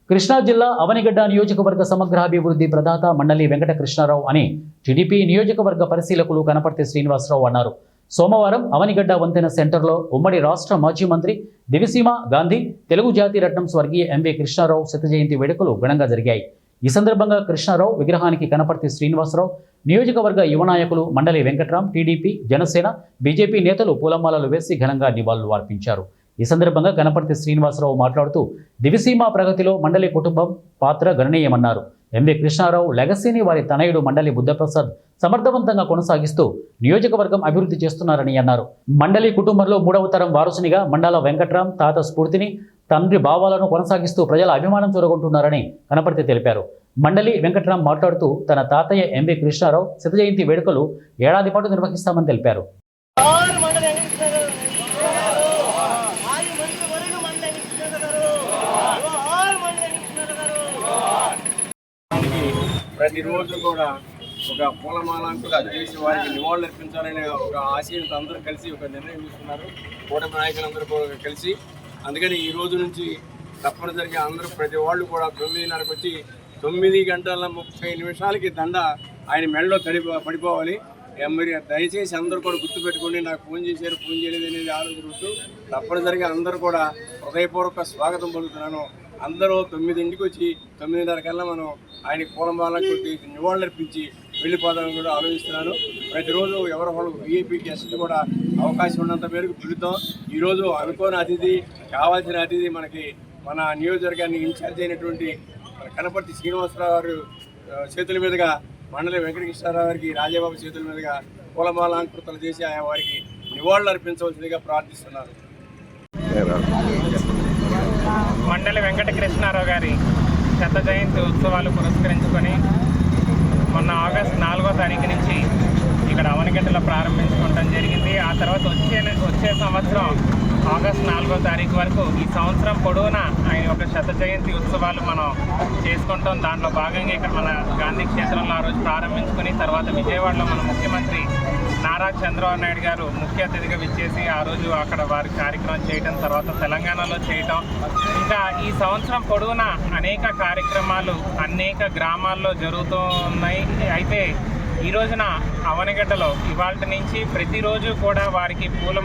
కృష్ణా జిల్లా అవనిగడ్డ నియోజకవర్గ సమగ్రాభివృద్ధి ప్రదాత మండలి వెంకట కృష్ణారావు అని టీడీపీ నియోజకవర్గ పరిశీలకులు కనపర్తి శ్రీనివాసరావు అన్నారు. సోమవారం అవనిగడ్డ వంతెన సెంటర్లో ఉమ్మడి రాష్ట్ర మాజీ మంత్రి దివిసీమ గాంధీ తెలుగు జాతి రత్నం స్వర్గీయ ఎంవి కృష్ణారావు శత జయంతి వేడుకలు ఘనంగా జరిగాయి. ఈ సందర్భంగా కృష్ణారావు విగ్రహానికి కనపర్తి శ్రీనివాసరావు, నియోజకవర్గ యువ నాయకులు మండలి వెంకట్రాం, టీడీపీ, జనసేన, బీజేపీ నేతలు పూలమాలలు వేసి ఘనంగా నివాళులు అర్పించారు. ఈ సందర్భంగా కనపర్తి శ్రీనివాసరావు మాట్లాడుతూ దివిసీమ ప్రగతిలో మండలి కుటుంబం పాత్ర గణనీయమన్నారు. ఎంవి కృష్ణారావు లెగసీని వారి తనయుడు మండలి బుద్ధప్రసాద్ సమర్థవంతంగా కొనసాగిస్తూ నియోజకవర్గం అభివృద్ధి చేస్తున్నారని అన్నారు. మండలి కుటుంబంలో 3వ తరం వారసునిగా మండల వెంకట్రాం తాత స్ఫూర్తిని, తండ్రి భావాలను కొనసాగిస్తూ ప్రజల అభిమానం చూరగొంటున్నారని కనపర్తి తెలిపారు. మండలి వెంకట్రాం మాట్లాడుతూ తన తాతయ్య ఎంవి కృష్ణారావు శత జయంతి వేడుకలు ఏడాది పాటు నిర్వహిస్తామని తెలిపారు. ప్రతిరోజు కూడా ఒక పూలమాలంకుగా చేసి వారికి నివాళులు అర్పించాలనే ఒక ఆశయంతో అందరూ కలిసి ఒక నిర్ణయం తీసుకున్నారు. కూటమి నాయకులందరూ కూడా కలిసి అందుకని ఈ రోజు నుంచి తప్పనిసరిగా అందరూ ప్రతి వాళ్ళు కూడా 9:30కి వచ్చి 9:30 దండ ఆయన మెడలో పడిపోవాలి. మరి దయచేసి అందరూ కూడా గుర్తుపెట్టుకుని నాకు ఫోన్ చేశారు, ఫోన్ చేయలేదు అనేది ఆలోచిస్తూ తప్పనిసరిగా అందరూ కూడా హృదయపూర్వక స్వాగతం పలుకుతున్నాను. అందరూ 9ంటికి వచ్చి 9:30 కల్లా మనం ఆయనకి పూలమాలకు నివాళులు అర్పించి వెళ్ళిపోదామని కూడా ఆలోచిస్తున్నాను. ప్రతిరోజు ఎవరి వాళ్ళు విఐపీ గెస్ట్లు కూడా అవకాశం ఉన్నంత మేరకు పిలుద్దాం. ఈరోజు అనుకోని అతిథి, కావాల్సిన అతిథి మన నియోజకవర్గాన్ని ఇన్ఛార్జ్ అయినటువంటి కనపర్తి శ్రీనివాసరావు గారు చేతుల మీదుగా మండలి వెంకటకృష్ణారావు గారికి రాజాబాబు చేతుల మీదుగా పూలమాలంకృతలు చేసి వారికి నివాళులు అర్పించవలసిందిగా ప్రార్థిస్తున్నారు. మండలి వెంకట కృష్ణారావు గారి శత జయంతి ఉత్సవాలు పురస్కరించుకొని మొన్న ఆగస్టు 4వ తారీఖు నుంచి ఇక్కడ అవనిగడ్డలో ప్రారంభించుకోవడం జరిగింది. ఆ తర్వాత వచ్చే సంవత్సరం ఆగస్టు 4వ తారీఖు వరకు ఈ సంవత్సరం పొడవునా ఆయన ఒక శత జయంతి ఉత్సవాలు మనం చేసుకుంటాం. దాంట్లో భాగంగా ఇక్కడ మన గాంధీ క్షేత్రంలో ఆ రోజు ప్రారంభించుకొని తర్వాత విజయవాడలో మన ముఖ్యమంత్రి నారా చంద్రబాబు నాయుడు గారు ముఖ్య అతిథిగా విచ్చేసి ఆ రోజు అక్కడ వారి కార్యక్రమం చేయడం, తర్వాత తెలంగాణలో చేయటం, ఇంకా ఈ సంవత్సరం పొడవునా అనేక కార్యక్రమాలు అనేక గ్రామాల్లో జరుగుతూ ఉన్నాయి. అయితే ఈ రోజున అవనిగడ్డలో ఇవాళ నుంచి ప్రతిరోజు కూడా వారికి పూల